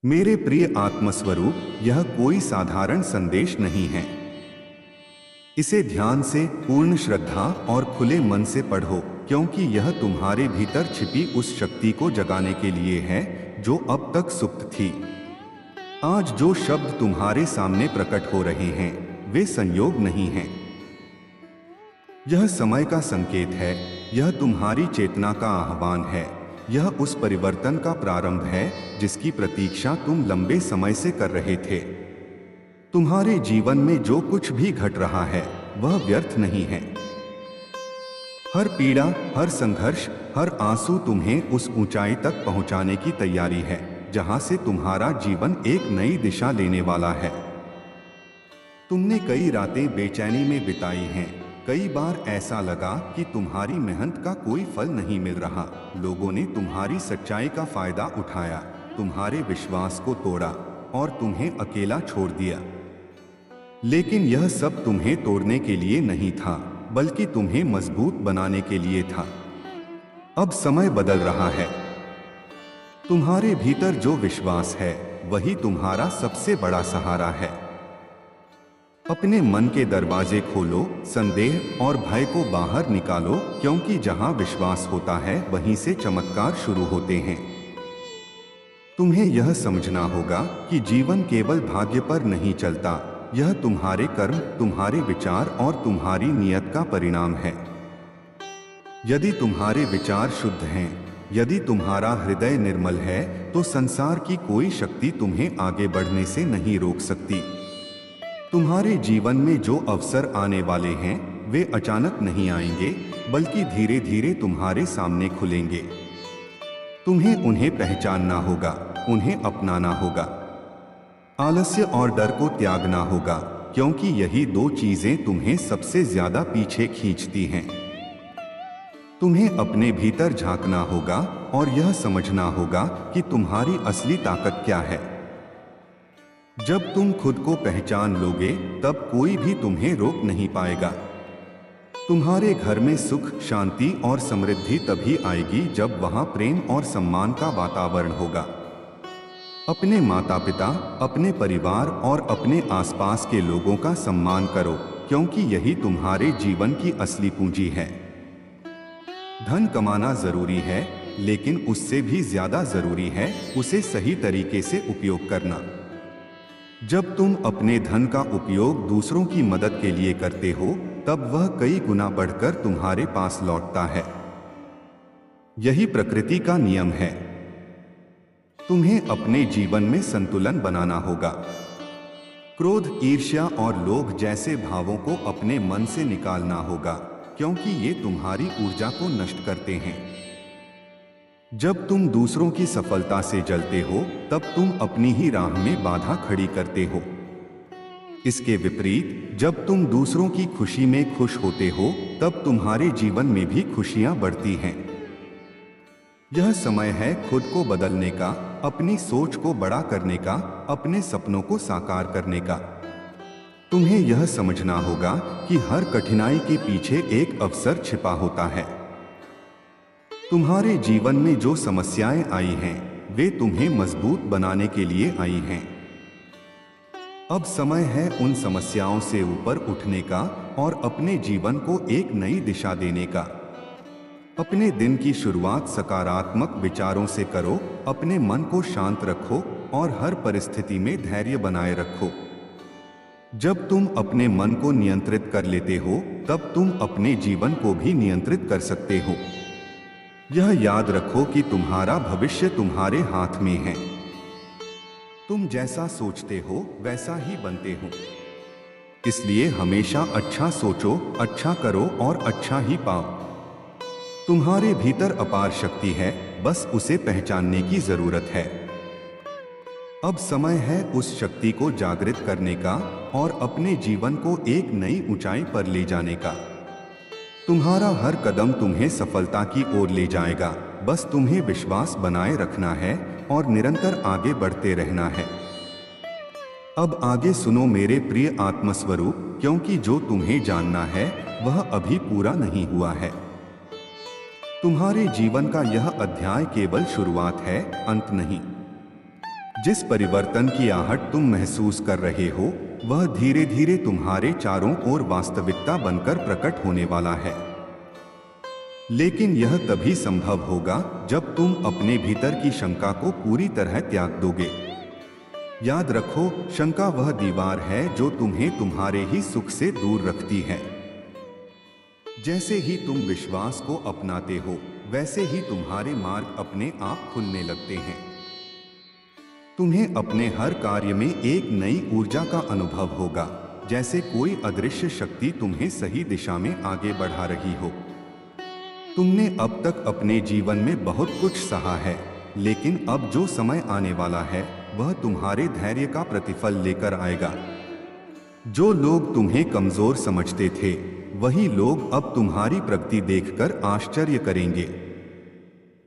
मेरे प्रिय आत्मस्वरूप, यह कोई साधारण संदेश नहीं है। इसे ध्यान से, पूर्ण श्रद्धा और खुले मन से पढ़ो, क्योंकि यह तुम्हारे भीतर छिपी उस शक्ति को जगाने के लिए है जो अब तक सुप्त थी। आज जो शब्द तुम्हारे सामने प्रकट हो रहे हैं, वे संयोग नहीं हैं। यह समय का संकेत है, यह तुम्हारी चेतना का आह्वान है, यह उस परिवर्तन का प्रारंभ है जिसकी प्रतीक्षा तुम लंबे समय से कर रहे थे। तुम्हारे जीवन में जो कुछ भी घट रहा है वह व्यर्थ नहीं है। हर पीड़ा, हर संघर्ष, हर आंसू तुम्हें उस ऊंचाई तक पहुंचाने की तैयारी है जहां से तुम्हारा जीवन एक नई दिशा लेने वाला है। तुमने कई रातें बेचैनी में बिताई हैं। कई बार ऐसा लगा कि तुम्हारी मेहनत का कोई फल नहीं मिल रहा। लोगों ने तुम्हारी सच्चाई का फायदा उठाया, तुम्हारे विश्वास को तोड़ा और तुम्हें अकेला छोड़ दिया। लेकिन यह सब तुम्हें तोड़ने के लिए नहीं था, बल्कि तुम्हें मजबूत बनाने के लिए था। अब समय बदल रहा है। तुम्हारे भीतर जो विश्वास है वही तुम्हारा सबसे बड़ा सहारा है। अपने मन के दरवाजे खोलो, संदेह और भय को बाहर निकालो, क्योंकि जहां विश्वास होता है वहीं से चमत्कार शुरू होते हैं। तुम्हें यह समझना होगा कि जीवन केवल भाग्य पर नहीं चलता, यह तुम्हारे कर्म, तुम्हारे विचार और तुम्हारी नियत का परिणाम है। यदि तुम्हारे विचार शुद्ध हैं, यदि तुम्हारा हृदय निर्मल है, तो संसार की कोई शक्ति तुम्हें आगे बढ़ने से नहीं रोक सकती। तुम्हारे जीवन में जो अवसर आने वाले हैं वे अचानक नहीं आएंगे, बल्कि धीरे धीरे तुम्हारे सामने खुलेंगे। तुम्हें उन्हें पहचानना होगा, उन्हें अपनाना होगा। आलस्य और डर को त्यागना होगा, क्योंकि यही दो चीजें तुम्हें सबसे ज्यादा पीछे खींचती हैं। तुम्हें अपने भीतर झांकना होगा और यह समझना होगा कि तुम्हारी असली ताकत क्या है। जब तुम खुद को पहचान लोगे, तब कोई भी तुम्हें रोक नहीं पाएगा। तुम्हारे घर में सुख, शांति और समृद्धि तभी आएगी जब वहां प्रेम और सम्मान का वातावरण होगा। अपने माता पिता, अपने परिवार और अपने आसपास के लोगों का सम्मान करो, क्योंकि यही तुम्हारे जीवन की असली पूंजी है। धन कमाना जरूरी है, लेकिन उससे भी ज्यादा जरूरी है उसे सही तरीके से उपयोग करना। जब तुम अपने धन का उपयोग दूसरों की मदद के लिए करते हो, तब वह कई गुना बढ़कर तुम्हारे पास लौटता है। यही प्रकृति का नियम है। तुम्हें अपने जीवन में संतुलन बनाना होगा। क्रोध, ईर्ष्या और लोभ जैसे भावों को अपने मन से निकालना होगा, क्योंकि ये तुम्हारी ऊर्जा को नष्ट करते हैं। जब तुम दूसरों की सफलता से जलते हो, तब तुम अपनी ही राह में बाधा खड़ी करते हो। इसके विपरीत, जब तुम दूसरों की खुशी में खुश होते हो, तब तुम्हारे जीवन में भी खुशियां बढ़ती हैं। यह समय है खुद को बदलने का, अपनी सोच को बड़ा करने का, अपने सपनों को साकार करने का। तुम्हें यह समझना होगा कि हर कठिनाई के पीछे एक अवसर छिपा होता है। तुम्हारे जीवन में जो समस्याएं आई हैं, वे तुम्हें मजबूत बनाने के लिए आई हैं। अब समय है उन समस्याओं से ऊपर उठने का और अपने जीवन को एक नई दिशा देने का। अपने दिन की शुरुआत सकारात्मक विचारों से करो, अपने मन को शांत रखो और हर परिस्थिति में धैर्य बनाए रखो। जब तुम अपने मन को नियंत्रित कर लेते हो, तब तुम अपने जीवन को भी नियंत्रित कर सकते हो। यह याद रखो कि तुम्हारा भविष्य तुम्हारे हाथ में है। तुम जैसा सोचते हो वैसा ही बनते हो। इसलिए हमेशा अच्छा सोचो, अच्छा करो और अच्छा ही पाओ। तुम्हारे भीतर अपार शक्ति है, बस उसे पहचानने की जरूरत है। अब समय है उस शक्ति को जागृत करने का और अपने जीवन को एक नई ऊंचाई पर ले जाने का। तुम्हारा हर कदम तुम्हें सफलता की ओर ले जाएगा, बस तुम्हें विश्वास बनाए रखना है और निरंतर आगे बढ़ते रहना है। अब आगे सुनो मेरे प्रिय आत्मस्वरूप, क्योंकि जो तुम्हें जानना है वह अभी पूरा नहीं हुआ है। तुम्हारे जीवन का यह अध्याय केवल शुरुआत है, अंत नहीं। जिस परिवर्तन की आहट तुम महसूस कर रहे हो, वह धीरे धीरे तुम्हारे चारों ओर वास्तविकता बनकर प्रकट होने वाला है। लेकिन यह तभी संभव होगा जब तुम अपने भीतर की शंका को पूरी तरह त्याग दोगे। याद रखो, शंका वह दीवार है जो तुम्हें तुम्हारे ही सुख से दूर रखती है। जैसे ही तुम विश्वास को अपनाते हो, वैसे ही तुम्हारे मार्ग अपने आप खुलने लगते हैं। तुम्हें अपने हर कार्य में एक नई ऊर्जा का अनुभव होगा, जैसे कोई अदृश्य शक्ति तुम्हें सही दिशा में आगे बढ़ा रही हो। तुमने अब तक अपने जीवन में बहुत कुछ सहा है, लेकिन अब जो समय आने वाला है वह तुम्हारे धैर्य का प्रतिफल लेकर आएगा। जो लोग तुम्हें कमजोर समझते थे, वही लोग अब तुम्हारी प्रगति देखकर आश्चर्य करेंगे।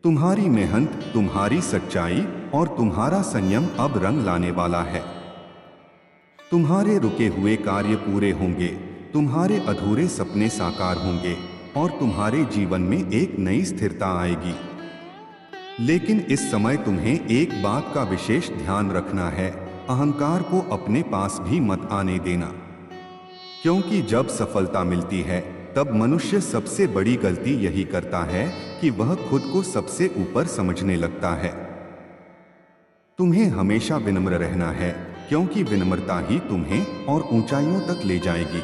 तुम्हारी मेहनत, तुम्हारी सच्चाई और तुम्हारा संयम अब रंग लाने वाला है। तुम्हारे रुके हुए कार्य पूरे होंगे, तुम्हारे अधूरे सपने साकार होंगे और तुम्हारे जीवन में एक नई स्थिरता आएगी। लेकिन इस समय तुम्हें एक बात का विशेष ध्यान रखना है, अहंकार को अपने पास भी मत आने देना। क्योंकि जब सफलता मिलती है, तब मनुष्य सबसे बड़ी गलती यही करता है कि वह खुद को सबसे ऊपर समझने लगता है। तुम्हें हमेशा विनम्र रहना है, क्योंकि विनम्रता ही तुम्हें और ऊंचाइयों तक ले जाएगी।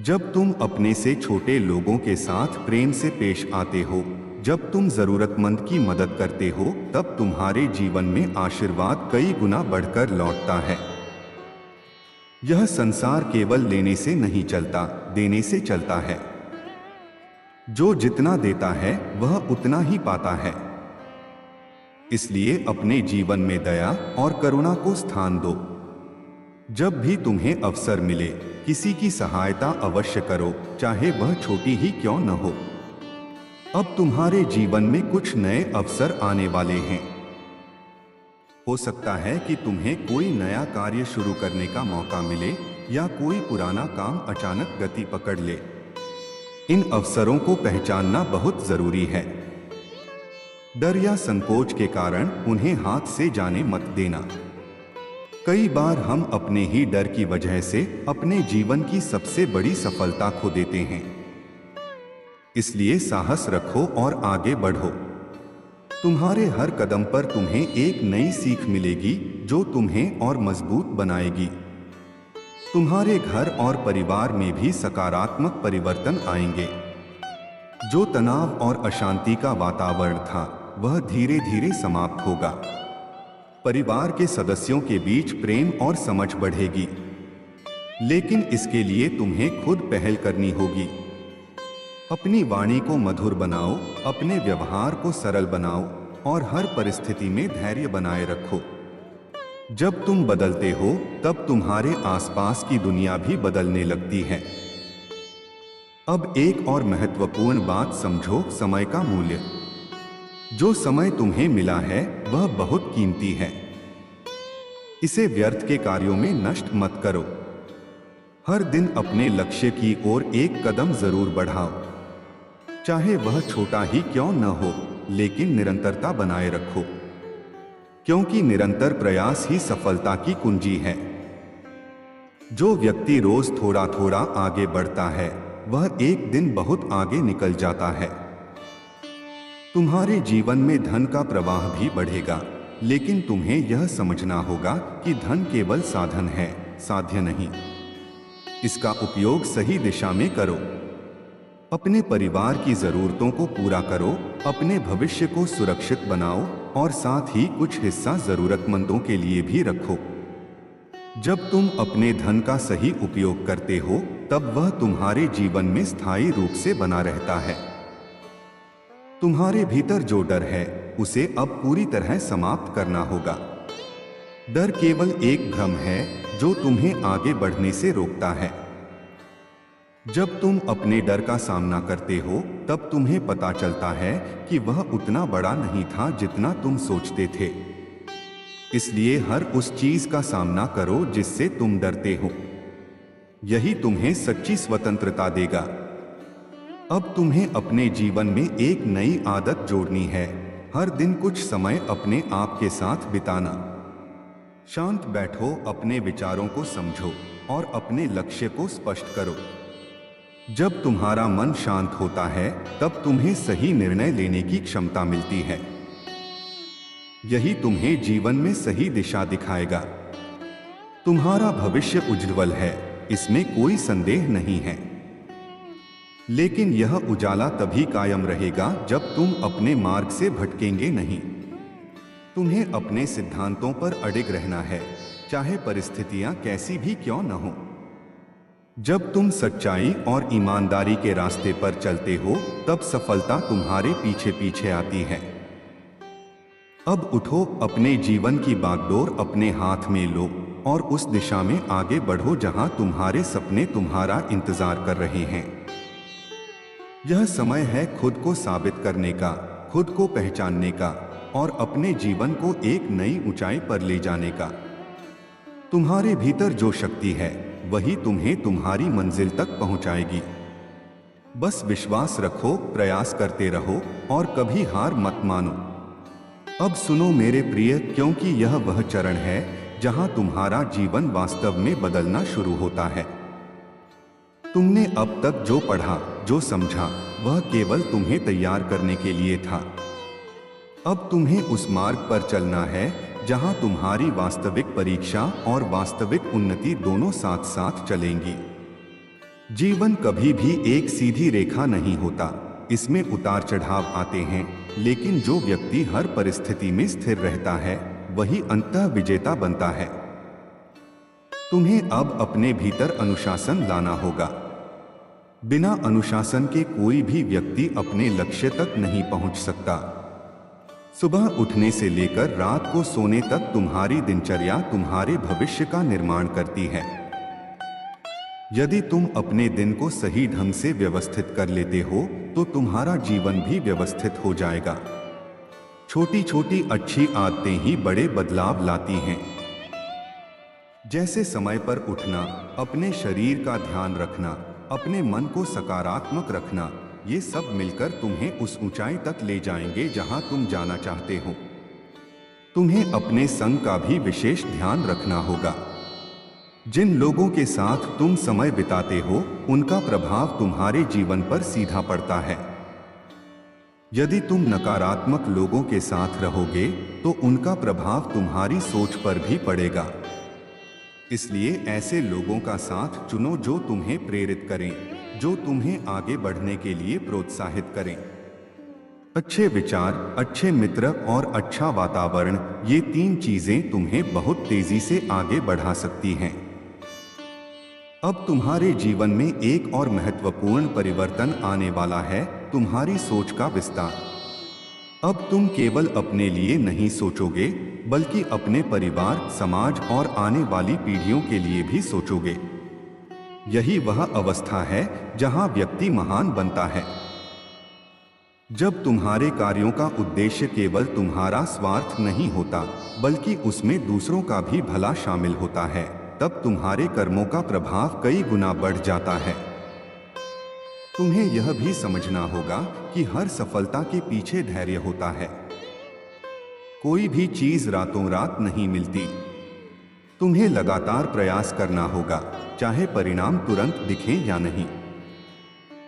जब तुम अपने से छोटे लोगों के साथ प्रेम से पेश आते हो, जब तुम जरूरतमंद की मदद करते हो, तब तुम्हारे जीवन में आशीर्वाद कई गुना बढ़कर लौटता है। यह संसार केवल लेने से नहीं चलता, देने से चलता है। जो जितना देता है वह उतना ही पाता है। इसलिए अपने जीवन में दया और करुणा को स्थान दो। जब भी तुम्हें अवसर मिले, किसी की सहायता अवश्य करो, चाहे वह छोटी ही क्यों न हो। अब तुम्हारे जीवन में कुछ नए अवसर आने वाले हैं। हो सकता है कि तुम्हें कोई नया कार्य शुरू करने का मौका मिले या कोई पुराना काम अचानक गति पकड़ ले। इन अवसरों को पहचानना बहुत जरूरी है। डर या संकोच के कारण उन्हें हाथ से जाने मत देना। कई बार हम अपने ही डर की वजह से अपने जीवन की सबसे बड़ी सफलता खो देते हैं। इसलिए साहस रखो और आगे बढ़ो। तुम्हारे हर कदम पर तुम्हें एक नई सीख मिलेगी जो तुम्हें और मजबूत बनाएगी। तुम्हारे घर और परिवार में भी सकारात्मक परिवर्तन आएंगे। जो तनाव और अशांति का वातावरण था, वह धीरे धीरे समाप्त होगा। परिवार के सदस्यों के बीच प्रेम और समझ बढ़ेगी। लेकिन इसके लिए तुम्हें खुद पहल करनी होगी। अपनी वाणी को मधुर बनाओ, अपने व्यवहार को सरल बनाओ और हर परिस्थिति में धैर्य बनाए रखो। जब तुम बदलते हो, तब तुम्हारे आसपास की दुनिया भी बदलने लगती है। अब एक और महत्वपूर्ण बात समझो, समय का मूल्य। जो समय तुम्हें मिला है वह बहुत कीमती है। इसे व्यर्थ के कार्यों में नष्ट मत करो। हर दिन अपने लक्ष्य की ओर एक कदम जरूर बढ़ाओ। चाहे वह छोटा ही क्यों न हो, लेकिन निरंतरता बनाए रखो, क्योंकि निरंतर प्रयास ही सफलता की कुंजी है। जो व्यक्ति रोज थोड़ा थोड़ा आगे बढ़ता है, वह एक दिन बहुत आगे निकल जाता है। तुम्हारे जीवन में धन का प्रवाह भी बढ़ेगा, लेकिन तुम्हें यह समझना होगा कि धन केवल साधन है, साध्य नहीं। इसका उपयोग सही दिशा में करो। अपने परिवार की जरूरतों को पूरा करो, अपने भविष्य को सुरक्षित बनाओ और साथ ही कुछ हिस्सा जरूरतमंदों के लिए भी रखो। जब तुम अपने धन का सही उपयोग करते हो, तब वह तुम्हारे जीवन में स्थायी रूप से बना रहता है। तुम्हारे भीतर जो डर है, उसे अब पूरी तरह समाप्त करना होगा। डर केवल एक भ्रम है जो तुम्हें आगे बढ़ने से रोकता है। जब तुम अपने डर का सामना करते हो, तब तुम्हें पता चलता है कि वह उतना बड़ा नहीं था जितना तुम सोचते थे। इसलिए हर उस चीज का सामना करो जिससे तुम डरते हो। यही तुम्हें सच्ची स्वतंत्रता देगा। अब तुम्हें अपने जीवन में एक नई आदत जोड़नी है, हर दिन कुछ समय अपने आप के साथ बिताना। शांत बैठो, अपने विचारों को समझो और अपने लक्ष्य को स्पष्ट करो। जब तुम्हारा मन शांत होता है तब तुम्हें सही निर्णय लेने की क्षमता मिलती है। यही तुम्हें जीवन में सही दिशा दिखाएगा। तुम्हारा भविष्य उज्ज्वल है, इसमें कोई संदेह नहीं है। लेकिन यह उजाला तभी कायम रहेगा जब तुम अपने मार्ग से भटकेंगे नहीं। तुम्हें अपने सिद्धांतों पर अडिग रहना है, चाहे परिस्थितियां कैसी भी क्यों न हो। जब तुम सच्चाई और ईमानदारी के रास्ते पर चलते हो तब सफलता तुम्हारे पीछे पीछे आती है। अब उठो, अपने जीवन की बागडोर अपने हाथ में लो और उस दिशा में आगे बढ़ो जहां तुम्हारे सपने तुम्हारा इंतजार कर रहे हैं। यह समय है खुद को साबित करने का, खुद को पहचानने का और अपने जीवन को एक नई ऊंचाई पर ले जाने का। तुम्हारे भीतर जो शक्ति है वही तुम्हें तुम्हारी मंजिल तक पहुंचाएगी। बस विश्वास रखो, प्रयास करते रहो और कभी हार मत मानो। अब सुनो मेरे प्रिय, क्योंकि यह वह चरण है जहां तुम्हारा जीवन वास्तव में बदलना शुरू होता है। तुमने अब तक जो पढ़ा, जो समझा, वह केवल तुम्हें तैयार करने के लिए था। अब तुम्हें उस मार्ग पर चलना है जहां तुम्हारी वास्तविक परीक्षा और वास्तविक उन्नति दोनों साथ साथ चलेंगी। जीवन कभी भी एक सीधी रेखा नहीं होता, इसमें उतार चढ़ाव आते हैं, लेकिन जो व्यक्ति हर परिस्थिति में स्थिर रहता है वही अंततः विजेता बनता है। तुम्हें अब अपने भीतर अनुशासन लाना होगा। बिना अनुशासन के कोई भी व्यक्ति अपने लक्ष्य तक नहीं पहुंच सकता। सुबह उठने से लेकर रात को सोने तक तुम्हारी दिनचर्या तुम्हारे भविष्य का निर्माण करती है। यदि तुम अपने दिन को सही ढंग से व्यवस्थित कर लेते हो तो तुम्हारा जीवन भी व्यवस्थित हो जाएगा। छोटी छोटी अच्छी आदतें ही बड़े बदलाव लाती हैं। जैसे समय पर उठना, अपने शरीर का ध्यान रखना, अपने मन को सकारात्मक रखना, ये सब मिलकर तुम्हें उस ऊंचाई तक ले जाएंगे जहां तुम जाना चाहते हो। तुम्हें अपने संग का भी विशेष ध्यान रखना होगा। जिन लोगों के साथ तुम समय बिताते हो उनका प्रभाव तुम्हारे जीवन पर सीधा पड़ता है। यदि तुम नकारात्मक लोगों के साथ रहोगे तो उनका प्रभाव तुम्हारी सोच पर भी पड़ेगा। इसलिए ऐसे लोगों का साथ चुनो जो तुम्हें प्रेरित करें, जो तुम्हें आगे बढ़ने के लिए प्रोत्साहित करें। अच्छे विचार, अच्छे मित्र और अच्छा वातावरण, ये तीन चीजें तुम्हें बहुत तेजी से आगे बढ़ा सकती हैं। अब तुम्हारे जीवन में एक और महत्वपूर्ण परिवर्तन आने वाला है, तुम्हारी सोच का विस्तार। अब तुम केवल अपने लिए नहीं सोचोगे बल्कि अपने परिवार, समाज और आने वाली पीढ़ियों के लिए भी सोचोगे। यही वह अवस्था है जहां व्यक्ति महान बनता है। जब तुम्हारे कार्यों का उद्देश्य केवल तुम्हारा स्वार्थ नहीं होता बल्कि उसमें दूसरों का भी भला शामिल होता है, तब तुम्हारे कर्मों का प्रभाव कई गुना बढ़ जाता है। तुम्हें यह भी समझना होगा कि हर सफलता के पीछे धैर्य होता है। कोई भी चीज रातों रात नहीं मिलती। तुम्हें लगातार प्रयास करना होगा, चाहे परिणाम तुरंत दिखें या नहीं।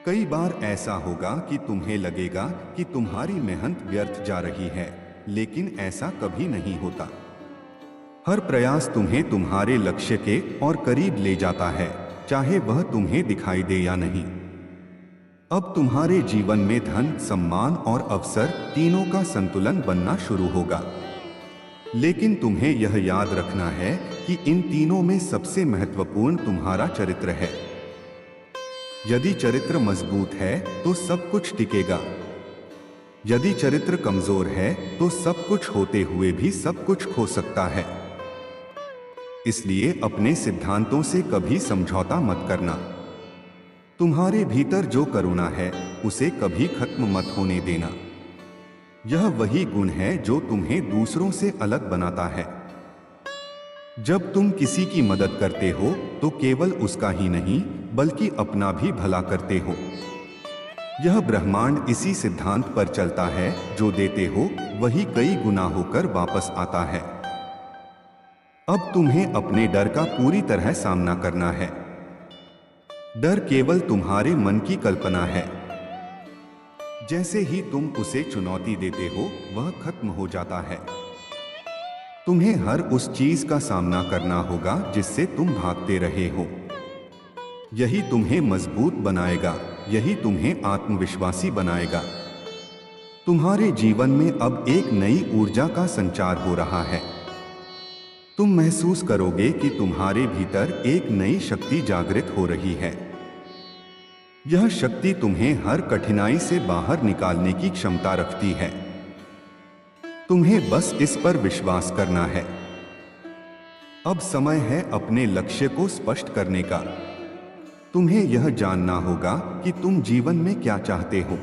कई बार ऐसा होगा कि तुम्हें लगेगा कि तुम्हारी मेहनत व्यर्थ जा रही है, लेकिन ऐसा कभी नहीं होता। हर प्रयास तुम्हें तुम्हारे लक्ष्य के और करीब ले जाता है, चाहे वह तुम्हें दिखाई दे या नहीं। अब तुम्हारे जीवन में धन, सम्मान और अवसर तीनों का संतुलन बनना शुरू होगा। लेकिन तुम्हें यह याद रखना है कि इन तीनों में सबसे महत्वपूर्ण तुम्हारा चरित्र है। यदि चरित्र मजबूत है तो सब कुछ टिकेगा। यदि चरित्र कमजोर है तो सब कुछ होते हुए भी सब कुछ खो सकता है। इसलिए अपने सिद्धांतों से कभी समझौता मत करना। तुम्हारे भीतर जो करुणा है उसे कभी खत्म मत होने देना। यह वही गुण है जो तुम्हें दूसरों से अलग बनाता है। जब तुम किसी की मदद करते हो तो केवल उसका ही नहीं बल्कि अपना भी भला करते हो। यह ब्रह्मांड इसी सिद्धांत पर चलता है, जो देते हो वही कई गुना होकर वापस आता है। अब तुम्हें अपने डर का पूरी तरह सामना करना है। डर केवल तुम्हारे मन की कल्पना है। जैसे ही तुम उसे चुनौती देते हो, वह खत्म हो जाता है। तुम्हें हर उस चीज का सामना करना होगा जिससे तुम भागते रहे हो। यही तुम्हें मजबूत बनाएगा, यही तुम्हें आत्मविश्वासी बनाएगा। तुम्हारे जीवन में अब एक नई ऊर्जा का संचार हो रहा है। तुम महसूस करोगे कि तुम्हारे भीतर एक नई शक्ति जागृत हो रही है। यह शक्ति तुम्हें हर कठिनाई से बाहर निकालने की क्षमता रखती है। तुम्हें बस इस पर विश्वास करना है। अब समय है अपने लक्ष्य को स्पष्ट करने का। तुम्हें यह जानना होगा कि तुम जीवन में क्या चाहते हो।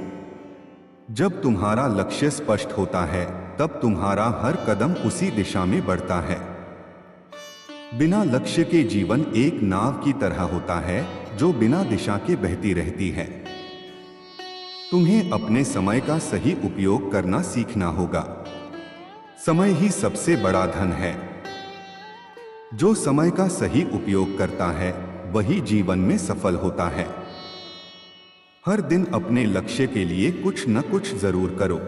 जब तुम्हारा लक्ष्य स्पष्ट होता है, तब तुम्हारा हर कदम उसी दिशा में बढ़ता है। बिना लक्ष्य के जीवन एक नाव की तरह होता है जो बिना दिशा के बहती रहती है। तुम्हें अपने समय का सही उपयोग करना सीखना होगा। समय ही सबसे बड़ा धन है। जो समय का सही उपयोग करता है, वही जीवन में सफल होता है। हर दिन अपने लक्ष्य के लिए कुछ न कुछ जरूर करो,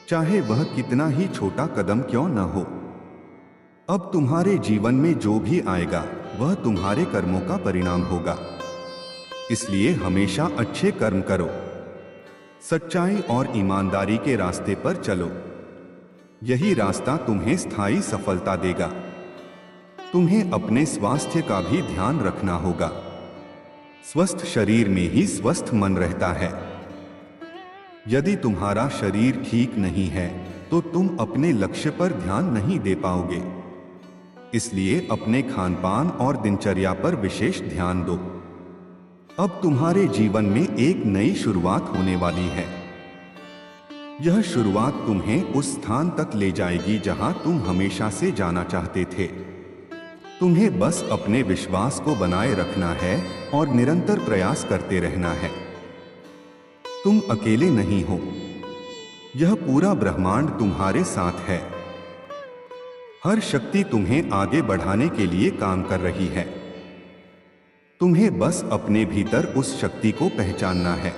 चाहे वह कितना ही छोटा कदम क्यों न हो। अब तुम्हारे जीवन में जो भी आएगा, वह तुम्हारे कर्मों का परिणाम होगा। इसलिए हमेशा अच्छे कर्म करो, सच्चाई और ईमानदारी के रास्ते पर चलो। यही रास्ता तुम्हें स्थायी सफलता देगा। तुम्हें अपने स्वास्थ्य का भी ध्यान रखना होगा। स्वस्थ शरीर में ही स्वस्थ मन रहता है। यदि तुम्हारा शरीर ठीक नहीं है, तो तुम अपने लक्ष्य पर ध्यान नहीं दे पाओगे। इसलिए अपने खानपान और दिनचर्या पर विशेष ध्यान दो। अब तुम्हारे जीवन में एक नई शुरुआत होने वाली है। यह शुरुआत तुम्हें उस स्थान तक ले जाएगी जहां तुम हमेशा से जाना चाहते थे। तुम्हें बस अपने विश्वास को बनाए रखना है और निरंतर प्रयास करते रहना है। तुम अकेले नहीं हो। यह पूरा ब्रह्मांड तुम्हारे साथ है। हर शक्ति तुम्हें आगे बढ़ाने के लिए काम कर रही है। तुम्हें बस अपने भीतर उस शक्ति को पहचानना है।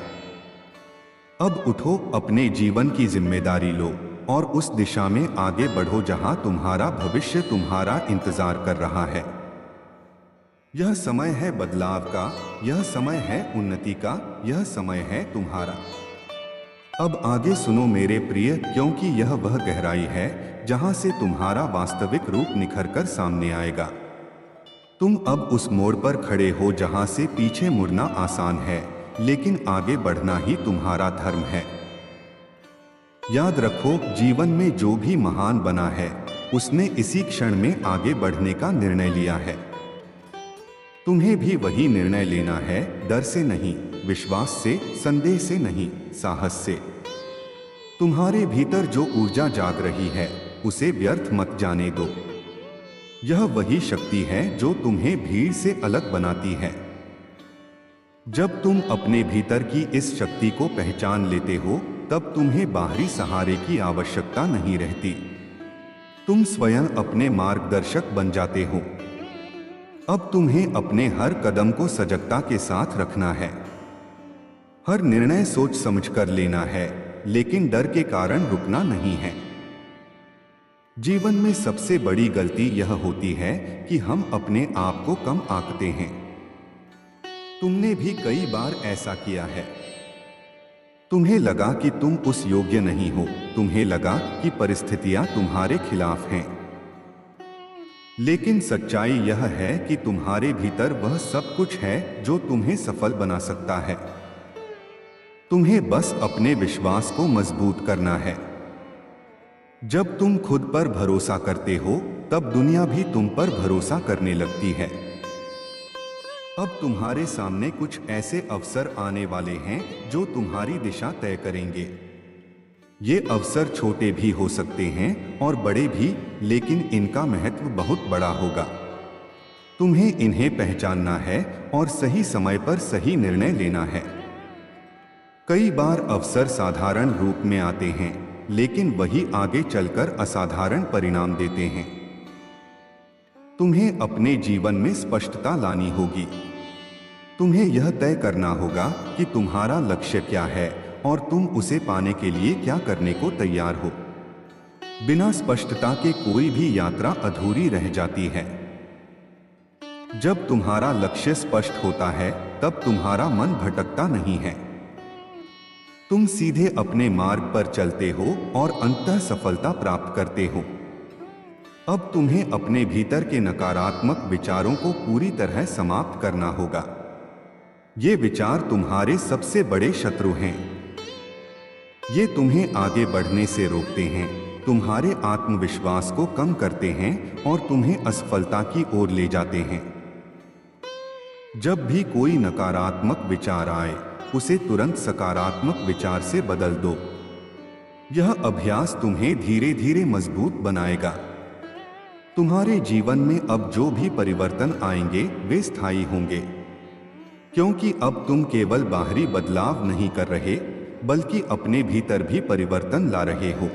अब उठो, अपने जीवन की जिम्मेदारी लो और उस दिशा में आगे बढ़ो जहां तुम्हारा भविष्य तुम्हारा इंतजार कर रहा है। यह समय है बदलाव का, यह समय है उन्नति का, यह समय है तुम्हारा। अब आगे सुनो मेरे प्रिय, क्योंकि यह वह गहराई है जहां से तुम्हारा वास्तविक रूप निखर कर सामने आएगा। तुम अब उस मोड़ पर खड़े हो जहां से पीछे मुड़ना आसान है, लेकिन आगे बढ़ना ही तुम्हारा धर्म है। याद रखो, जीवन में जो भी महान बना है, उसने इसी क्षण में आगे बढ़ने का निर्णय लिया है। तुम्हें भी वही निर्णय लेना है, डर से नहीं, विश्वास से, संदेह से नहीं, साहस से। तुम्हारे भीतर जो ऊर्जा जाग रही है, उसे व्यर्थ मत जाने दो। यह वही शक्ति है जो तुम्हें भीड़ से अलग बनाती है। जब तुम अपने भीतर की इस शक्ति को पहचान लेते हो, तब तुम्हें बाहरी सहारे की आवश्यकता नहीं रहती। तुम स्वयं अपने मार्गदर्शक बन जाते हो। अब तुम्हें अपने हर कदम को सजगता के साथ रखना है। हर निर्णय सोच समझकर लेना है, लेकिन डर के कारण रुकना नहीं है। जीवन में सबसे बड़ी गलती यह होती है कि हम अपने आप को कम आंकते हैं। तुमने भी कई बार ऐसा किया है। तुम्हें लगा कि तुम उस योग्य नहीं हो, तुम्हें लगा कि परिस्थितियां तुम्हारे खिलाफ हैं। लेकिन सच्चाई यह है कि तुम्हारे भीतर वह सब कुछ है जो तुम्हें सफल बना सकता है। तुम्हें बस अपने विश्वास को मजबूत करना है। जब तुम खुद पर भरोसा करते हो, तब दुनिया भी तुम पर भरोसा करने लगती है। अब तुम्हारे सामने कुछ ऐसे अवसर आने वाले हैं जो तुम्हारी दिशा तय करेंगे। ये अवसर छोटे भी हो सकते हैं और बड़े भी, लेकिन इनका महत्व बहुत बड़ा होगा। तुम्हें इन्हें पहचानना है और सही समय पर सही निर्णय लेना है। कई बार अवसर साधारण रूप में आते हैं, लेकिन वही आगे चलकर असाधारण परिणाम देते हैं। तुम्हें अपने जीवन में स्पष्टता लानी होगी। तुम्हें यह तय करना होगा कि तुम्हारा लक्ष्य क्या है और तुम उसे पाने के लिए क्या करने को तैयार हो। बिना स्पष्टता के कोई भी यात्रा अधूरी रह जाती है। जब तुम्हारा लक्ष्य स्पष्ट होता है, तब तुम्हारा मन भटकता नहीं है। तुम सीधे अपने मार्ग पर चलते हो और अंततः सफलता प्राप्त करते हो। अब तुम्हें अपने भीतर के नकारात्मक विचारों को पूरी तरह समाप्त करना होगा। ये विचार तुम्हारे सबसे बड़े शत्रु हैं। ये तुम्हें आगे बढ़ने से रोकते हैं, तुम्हारे आत्मविश्वास को कम करते हैं और तुम्हें असफलता की ओर ले जाते हैं। जब भी कोई नकारात्मक विचार आए, उसे तुरंत सकारात्मक विचार से बदल दो। यह अभ्यास तुम्हें धीरे धीरे मजबूत बनाएगा। तुम्हारे जीवन में अब जो भी परिवर्तन आएंगे वे स्थायी होंगे, क्योंकि अब तुम केवल बाहरी बदलाव नहीं कर रहे, बल्कि अपने भीतर भी परिवर्तन ला रहे हो।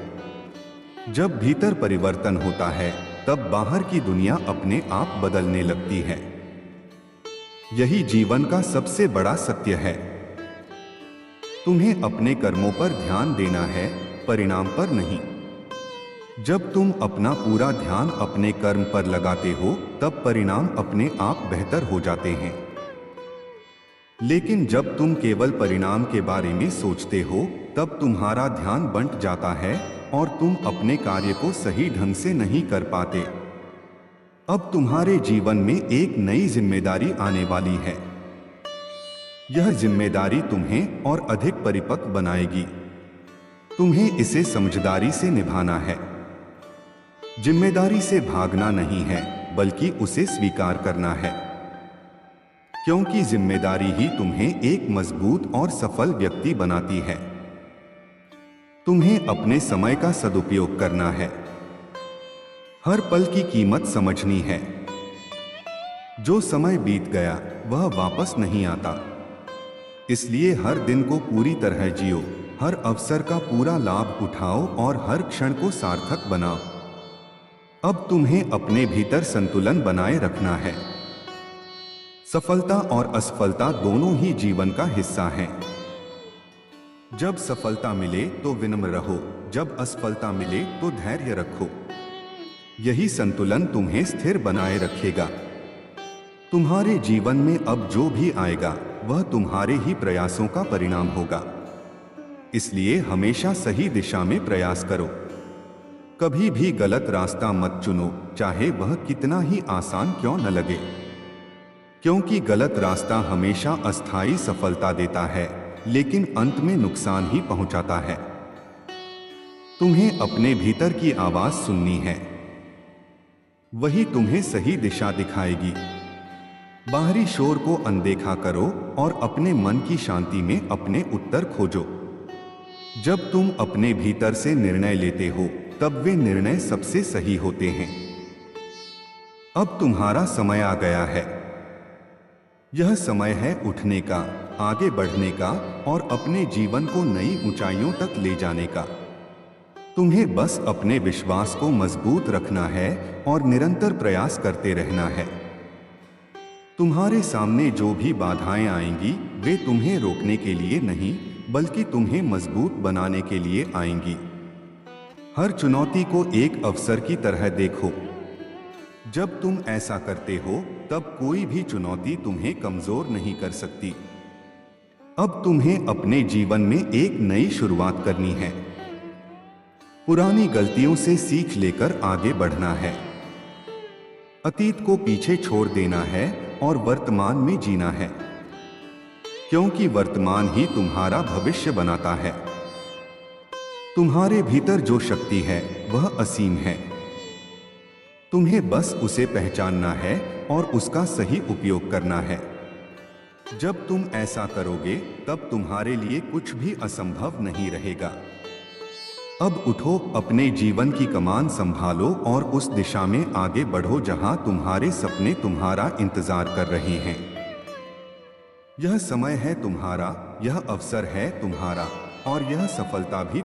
जब भीतर परिवर्तन होता है, तब बाहर की दुनिया अपने आप बदलने लगती है। यही जीवन का सबसे बड़ा सत्य है। तुम्हें अपने कर्मों पर ध्यान देना है, परिणाम पर नहीं। जब तुम अपना पूरा ध्यान अपने कर्म पर लगाते हो, तब परिणाम अपने आप बेहतर हो जाते हैं। लेकिन जब तुम केवल परिणाम के बारे में सोचते हो, तब तुम्हारा ध्यान बंट जाता है और तुम अपने कार्य को सही ढंग से नहीं कर पाते। अब तुम्हारे जीवन में एक नई जिम्मेदारी आने वाली है। यह जिम्मेदारी तुम्हें और अधिक परिपक्व बनाएगी। तुम्हें इसे समझदारी से निभाना है। जिम्मेदारी से भागना नहीं है, बल्कि उसे स्वीकार करना है, क्योंकि जिम्मेदारी ही तुम्हें एक मजबूत और सफल व्यक्ति बनाती है। तुम्हें अपने समय का सदुपयोग करना है। हर पल की कीमत समझनी है। जो समय बीत गया वह वापस नहीं आता। इसलिए हर दिन को पूरी तरह जियो, हर अवसर का पूरा लाभ उठाओ और हर क्षण को सार्थक बनाओ। अब तुम्हें अपने भीतर संतुलन बनाए रखना है। सफलता और असफलता दोनों ही जीवन का हिस्सा हैं। जब सफलता मिले तो विनम्र रहो, जब असफलता मिले तो धैर्य रखो। यही संतुलन तुम्हें स्थिर बनाए रखेगा। तुम्हारे जीवन में अब जो भी आएगा वह तुम्हारे ही प्रयासों का परिणाम होगा। इसलिए हमेशा सही दिशा में प्रयास करो। कभी भी गलत रास्ता मत चुनो, चाहे वह कितना ही आसान क्यों न लगे, क्योंकि गलत रास्ता हमेशा अस्थायी सफलता देता है, लेकिन अंत में नुकसान ही पहुंचाता है। तुम्हें अपने भीतर की आवाज सुननी है, वही तुम्हें सही दिशा दिखाएगी। बाहरी शोर को अनदेखा करो और अपने मन की शांति में अपने उत्तर खोजो। जब तुम अपने भीतर से निर्णय लेते हो, तब वे निर्णय सबसे सही होते हैं। अब तुम्हारा समय आ गया है। यह समय है उठने का, आगे बढ़ने का और अपने जीवन को नई ऊंचाइयों तक ले जाने का। तुम्हें बस अपने विश्वास को मजबूत रखना है और निरंतर प्रयास करते रहना है। तुम्हारे सामने जो भी बाधाएं आएंगी, वे तुम्हें रोकने के लिए नहीं, बल्कि तुम्हें मजबूत बनाने के लिए आएंगी। हर चुनौती को एक अवसर की तरह देखो। जब तुम ऐसा करते हो, तब कोई भी चुनौती तुम्हें कमजोर नहीं कर सकती। अब तुम्हें अपने जीवन में एक नई शुरुआत करनी है। पुरानी गलतियों से सीख लेकर आगे बढ़ना है। अतीत को पीछे छोड़ देना है और वर्तमान में जीना है, क्योंकि वर्तमान ही तुम्हारा भविष्य बनाता है। तुम्हारे भीतर जो शक्ति है वह असीम है। तुम्हें बस उसे पहचानना है और उसका सही उपयोग करना है। जब तुम ऐसा करोगे, तब तुम्हारे लिए कुछ भी असंभव नहीं रहेगा। अब उठो, अपने जीवन की कमान संभालो और उस दिशा में आगे बढ़ो जहां तुम्हारे सपने तुम्हारा इंतजार कर रहे हैं। यह समय है तुम्हारा, यह अवसर है तुम्हारा और यह सफलता भी